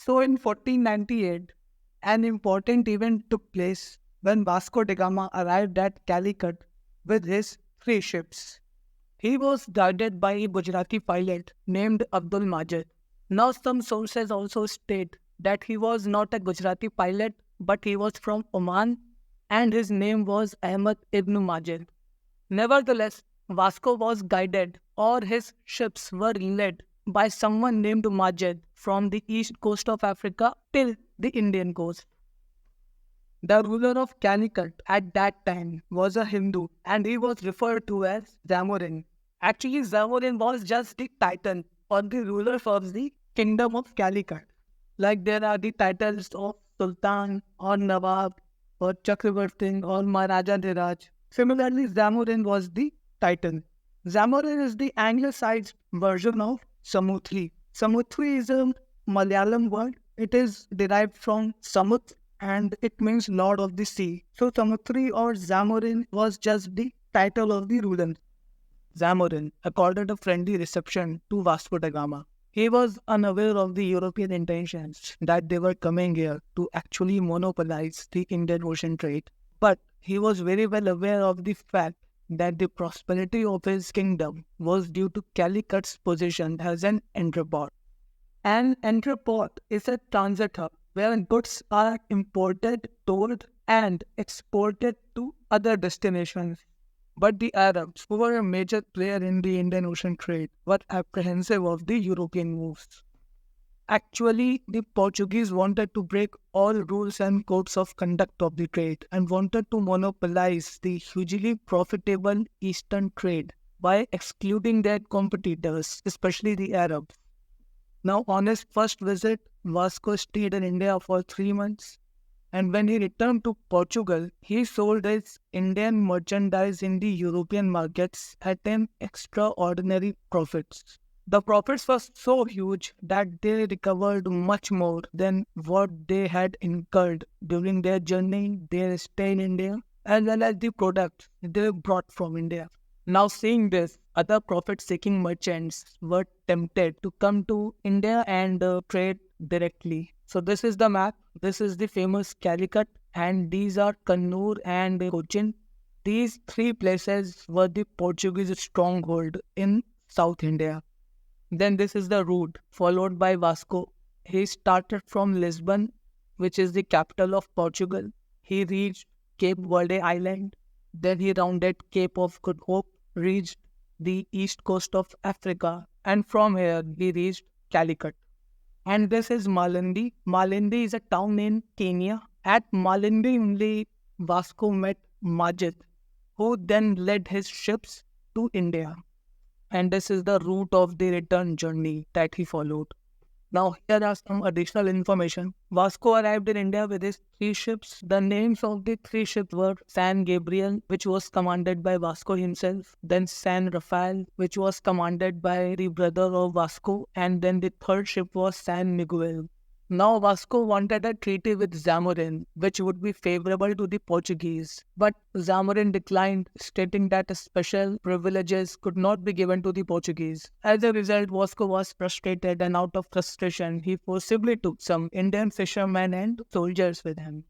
So in 1498, an important event took place when Vasco da Gama arrived at Calicut with his three ships. He was guided by a Gujarati pilot named Abdul Majid. Now, some sources also state that he was not a Gujarati pilot, but he was from Oman and his name was Ahmad ibn Majid. Nevertheless, Vasco was guided, or his ships were led by someone named Majid from the east coast of Africa till the Indian coast. The ruler of Calicut at that time was a Hindu and he was referred to as Zamorin. Actually, Zamorin was just the title or the ruler of the kingdom of Calicut. Like there are the titles of Sultan or Nawab or Chakravartin or Maharaja Dhiraj. Similarly, Zamorin was the title. Zamorin is the anglicized version of Samutri. Samutri is a Malayalam word. It is derived from Samut and it means Lord of the Sea. So Samutri or Zamorin was just the title of the ruler. Zamorin accorded a friendly reception to Vasco da Gama. He was unaware of the European intentions that they were coming here to actually monopolize the Indian Ocean trade. But he was very well aware of the fact that the prosperity of his kingdom was due to Calicut's position as an entrepôt. An entrepôt is a transit hub where goods are imported, stored, and exported to other destinations. But the Arabs, who were a major player in the Indian Ocean trade, were apprehensive of the European moves. Actually, the Portuguese wanted to break all rules and codes of conduct of the trade and wanted to monopolize the hugely profitable Eastern trade by excluding their competitors, especially the Arabs. Now, on his first visit, Vasco stayed in India for 3 months, and when he returned to Portugal, he sold his Indian merchandise in the European markets at an extraordinary profits. The profits were so huge that they recovered much more than what they had incurred during their journey, their stay in India, as well as the products they brought from India. Now, seeing this, other profit-seeking merchants were tempted to come to India and trade directly. So this is the map. This is the famous Calicut, and these are Kannur and Cochin. These three places were the Portuguese stronghold in South India. Then this is the route followed by Vasco. He started from Lisbon, which is the capital of Portugal. He reached Cape Verde Island. Then he rounded Cape of Good Hope, reached the east coast of Africa, and from here he reached Calicut. And this is Malindi. Malindi is a town in Kenya. At Malindi only Vasco met Majid, who then led his ships to India. And this is the route of the return journey that he followed. Now, here are some additional information. Vasco arrived in India with his three ships. The names of the three ships were San Gabriel, which was commanded by Vasco himself, then San Rafael, which was commanded by the brother of Vasco, and then the third ship was San Miguel. Now, Vasco wanted a treaty with Zamorin, which would be favorable to the Portuguese. But Zamorin declined, stating that special privileges could not be given to the Portuguese. As a result, Vasco was frustrated, and out of frustration, he forcibly took some Indian fishermen and soldiers with him.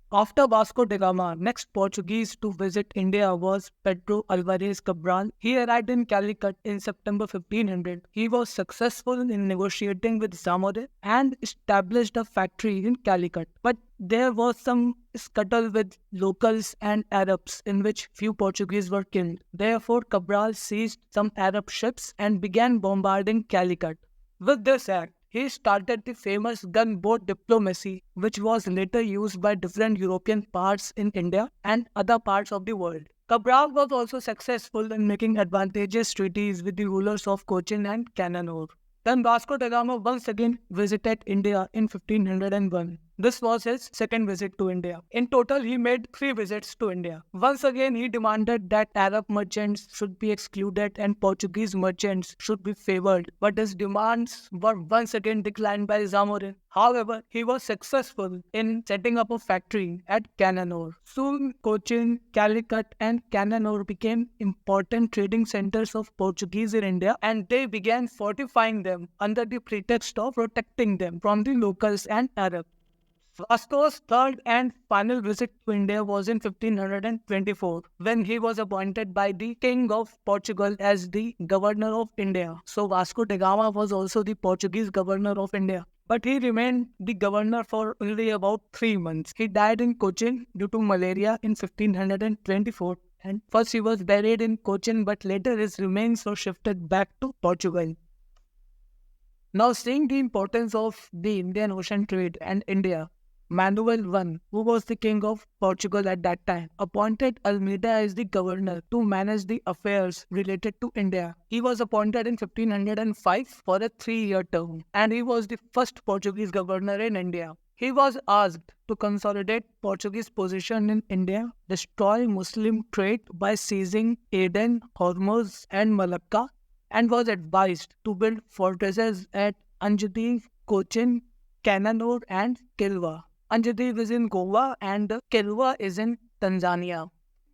After Vasco da Gama, next Portuguese to visit India was Pedro Alvarez Cabral. He arrived in Calicut in September 1500. He was successful in negotiating with Zamorin and established a factory in Calicut. But there was some scuttle with locals and Arabs in which few Portuguese were killed. Therefore, Cabral seized some Arab ships and began bombarding Calicut. With this act, he started the famous gunboat diplomacy, which was later used by different European parts in India and other parts of the world. Cabral was also successful in making advantageous treaties with the rulers of Cochin and Cananore. Then Vasco da Gama once again visited India in 1501. This was his second visit to India. In total, he made 3 visits to India. Once again, he demanded that Arab merchants should be excluded and Portuguese merchants should be favored. But his demands were once again declined by Zamorin. However, he was successful in setting up a factory at Cananore. Soon, Cochin, Calicut, and Cananore became important trading centers of Portuguese in India, and they began fortifying them under the pretext of protecting them from the locals and Arabs. Vasco's third and final visit to India was in 1524 when he was appointed by the King of Portugal as the Governor of India. So Vasco da Gama was also the Portuguese Governor of India. But he remained the governor for only about 3 months. He died in Cochin due to malaria in 1524. And first he was buried in Cochin, but later his remains were shifted back to Portugal. Now, seeing the importance of the Indian Ocean trade and India, Manuel I, who was the king of Portugal at that time, appointed Almeida as the governor to manage the affairs related to India. He was appointed in 1505 for a 3-year term, and he was the first Portuguese governor in India. He was asked to consolidate Portuguese position in India, destroy Muslim trade by seizing Aden, Hormuz, and Malacca, and was advised to build fortresses at Anjadi, Cochin, Cananore, and Kilwa. Anjadi is in Goa and Kilwa is in Tanzania.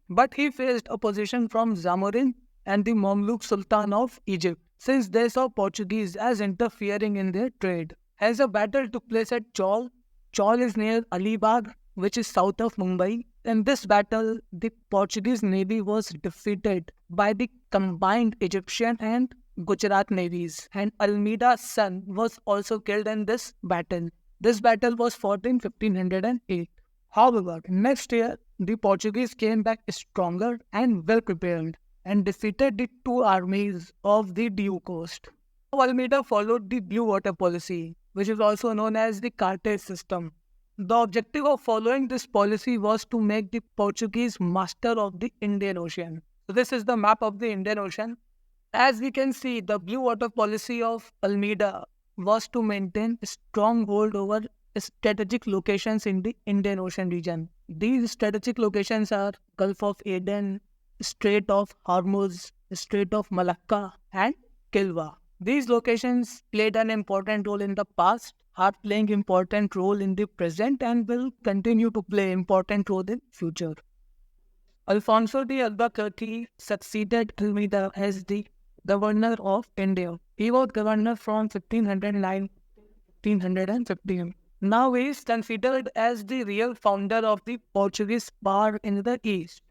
But he faced opposition from Zamorin and the Mamluk Sultan of Egypt, since they saw Portuguese as interfering in their trade. As a battle took place at Chaul, Chaul is near Alibag, which is south of Mumbai. In this battle, the Portuguese navy was defeated by the combined Egyptian and Gujarat navies, and Almeida's son was also killed in this battle. This battle was fought in 1508. However, next year, the Portuguese came back stronger and well prepared and defeated the 2 armies of the Due Coast. Almeida followed the Blue Water Policy, which is also known as the Cartage system. The objective of following this policy was to make the Portuguese master of the Indian Ocean. So this is the map of the Indian Ocean. As we can see, the Blue Water Policy of Almeida was to maintain a strong hold over strategic locations in the Indian Ocean region. These strategic locations are Gulf of Aden, Strait of Hormuz, Strait of Malacca, and Kilwa. These locations played an important role in the past, are playing important role in the present, and will continue to play important role in future. Alfonso de Albuquerque succeeded Almeida as the governor of India. He was governor from 1509 to 1515. Now he is considered as the real founder of the Portuguese power in the East.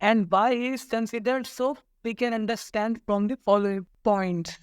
And why he is considered so, we can understand from the following points.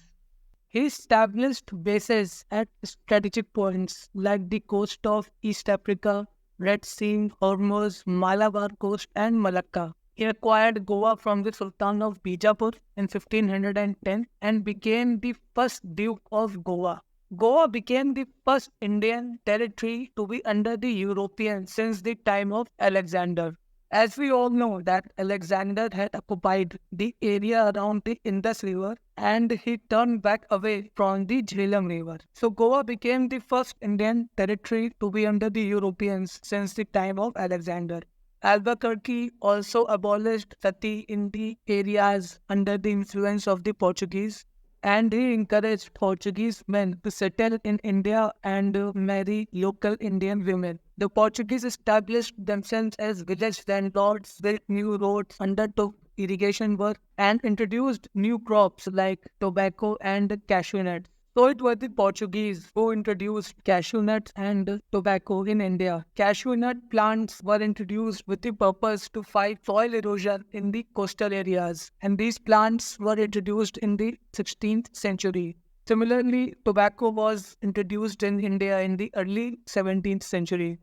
He established bases at strategic points like the coast of East Africa, Red Sea, Hormuz, Malabar Coast, and Malacca. He acquired Goa from the Sultan of Bijapur in 1510 and became the first Duke of Goa. Goa became the first Indian territory to be under the Europeans since the time of Alexander. As we all know that Alexander had occupied the area around the Indus River and he turned back away from the Jhelum River. So Goa became the first Indian territory to be under the Europeans since the time of Alexander. Albuquerque also abolished sati in the areas under the influence of the Portuguese, and he encouraged Portuguese men to settle in India and marry local Indian women. The Portuguese established themselves as village landlords, built new roads, undertook irrigation work, and introduced new crops like tobacco and cashew nuts. So it was the Portuguese who introduced cashew nuts and tobacco in India. Cashew nut plants were introduced with the purpose to fight soil erosion in the coastal areas, and these plants were introduced in the 16th century. Similarly, tobacco was introduced in India in the early 17th century.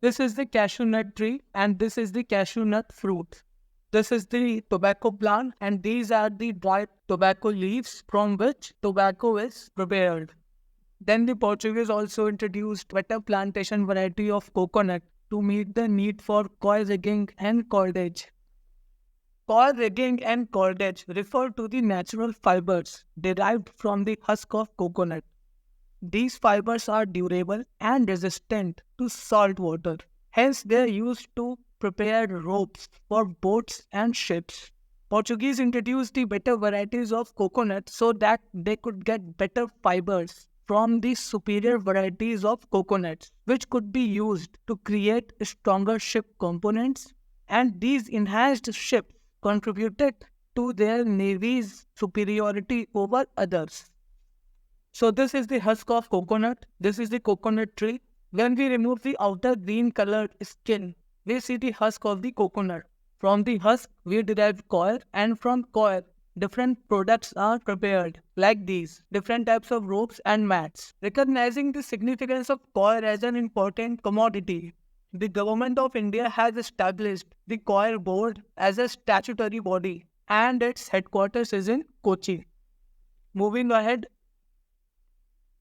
This is the cashew nut tree and this is the cashew nut fruit. This is the tobacco plant and these are the dried tobacco leaves from which tobacco is prepared. Then the Portuguese also introduced better plantation variety of coconut to meet the need for coir rigging and cordage. Coir rigging and cordage refer to the natural fibers derived from the husk of coconut. These fibers are durable and resistant to salt water. Hence, they are used to prepare ropes for boats and ships. Portuguese introduced the better varieties of coconut so that they could get better fibers from the superior varieties of coconuts, which could be used to create stronger ship components. And these enhanced ships contributed to their navy's superiority over others. So this is the husk of coconut. This is the coconut tree. When we remove the outer green colored skin, we see the husk of the coconut. From the husk, we derive coir, and from coir, different products are prepared, like these, different types of ropes and mats. Recognizing the significance of coir as an important commodity, the Government of India has established the Coir Board as a statutory body, and its headquarters is in Kochi. Moving ahead,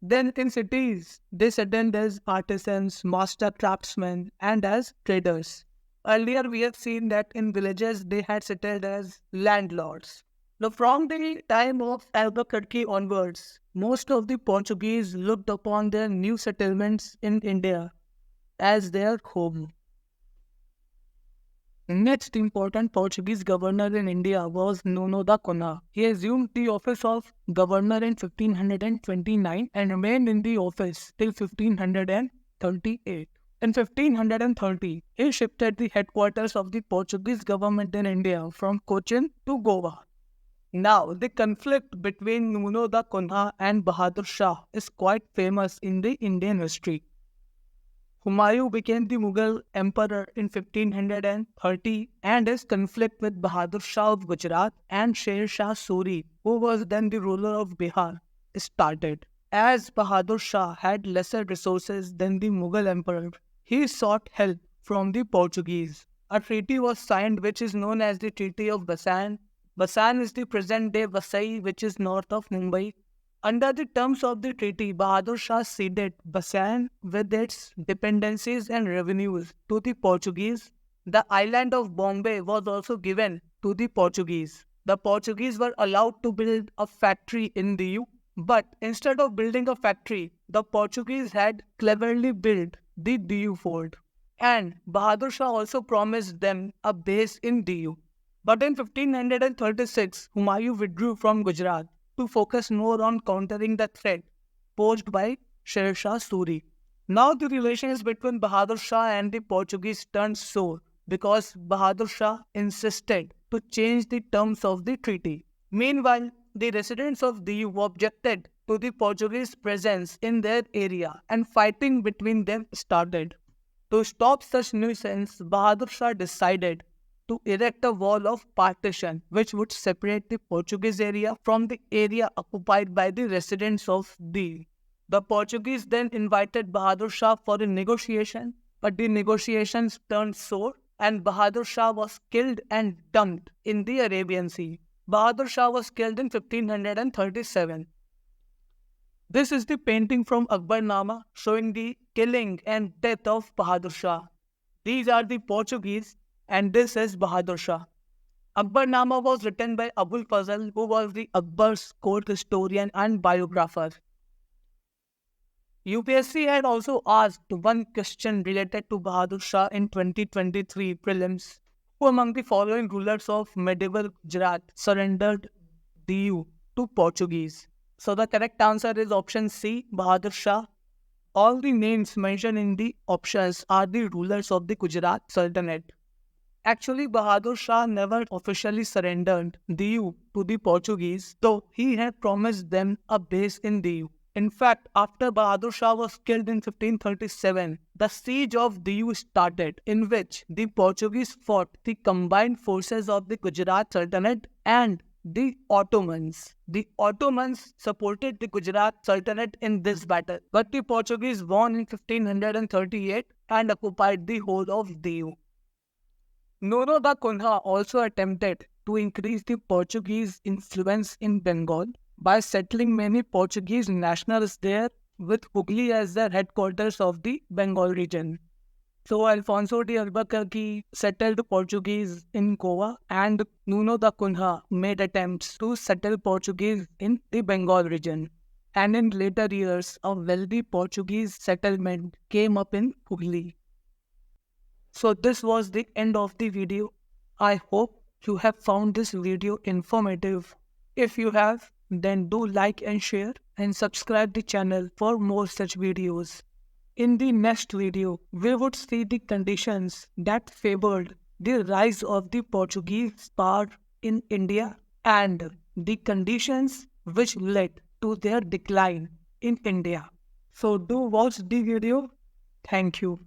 then in cities, they settled as artisans, master craftsmen, and as traders. Earlier, we have seen that in villages they had settled as landlords. Now, from the time of Albuquerque onwards, most of the Portuguese looked upon their new settlements in India as their home. Next important Portuguese governor in India was Nuno da Cunha. He assumed the office of governor in 1529 and remained in the office till 1538. In 1530, he shifted the headquarters of the Portuguese government in India from Cochin to Goa. Now, the conflict between Nuno da Cunha and Bahadur Shah is quite famous in the Indian history. Humayun became the Mughal emperor in 1530, and his conflict with Bahadur Shah of Gujarat and Sher Shah Suri, who was then the ruler of Bihar, started. As Bahadur Shah had lesser resources than the Mughal emperor, he sought help from the Portuguese. A treaty was signed which is known as the Treaty of Basan. Basan is the present-day Vasai, which is north of Mumbai. Under the terms of the treaty, Bahadur Shah ceded Basan with its dependencies and revenues to the Portuguese. The island of Bombay was also given to the Portuguese. The Portuguese were allowed to build a factory in Diu, but instead of building a factory, the Portuguese had cleverly built the Diu fort. And Bahadur Shah also promised them a base in Diu. But in 1536, Humayun withdrew from Gujarat to focus more on countering the threat posed by Sher Shah Suri. Now the relations between Bahadur Shah and the Portuguese turned sour because Bahadur Shah insisted to change the terms of the treaty. Meanwhile, the residents of Diu objected to the Portuguese presence in their area, and fighting between them started. To stop such nuisance, Bahadur Shah decided to erect a wall of partition which would separate the Portuguese area from the area occupied by the residents of Diu. The Portuguese then invited Bahadur Shah for a negotiation, but the negotiations turned sour and Bahadur Shah was killed and dumped in the Arabian Sea. Bahadur Shah was killed in 1537. This is the painting from Akbarnama showing the killing and death of Bahadur Shah. These are the Portuguese, and this is Bahadur Shah. Akbarnama was written by Abul Fazl, who was the Akbar's court historian and biographer. UPSC had also asked one question related to Bahadur Shah in 2023 prelims. Who among the following rulers of medieval Gujarat surrendered Diu to Portuguese? So the correct answer is option C, Bahadur Shah. All the names mentioned in the options are the rulers of the Gujarat Sultanate. Actually, Bahadur Shah never officially surrendered Diu to the Portuguese, though he had promised them a base in Diu. In fact, after Bahadur Shah was killed in 1537, the siege of Diu started, in which the Portuguese fought the combined forces of the Gujarat Sultanate and the Ottomans. The Ottomans supported the Gujarat Sultanate in this battle, but the Portuguese won in 1538 and occupied the whole of Diu. Nuno da Cunha also attempted to increase the Portuguese influence in Bengal by settling many Portuguese nationals there, with Hooghly as their headquarters of the Bengal region. So Alfonso de Albuquerque settled Portuguese in Goa, and Nuno da Cunha made attempts to settle Portuguese in the Bengal region. and in later years, a wealthy Portuguese settlement came up in Hooghly. So this was the end of the video. I hope you have found this video informative. If you have, then do like and share and subscribe the channel for more such videos. In the next video, we would see the conditions that favored the rise of the Portuguese power in India and the conditions which led to their decline in India. So do watch the video. Thank you.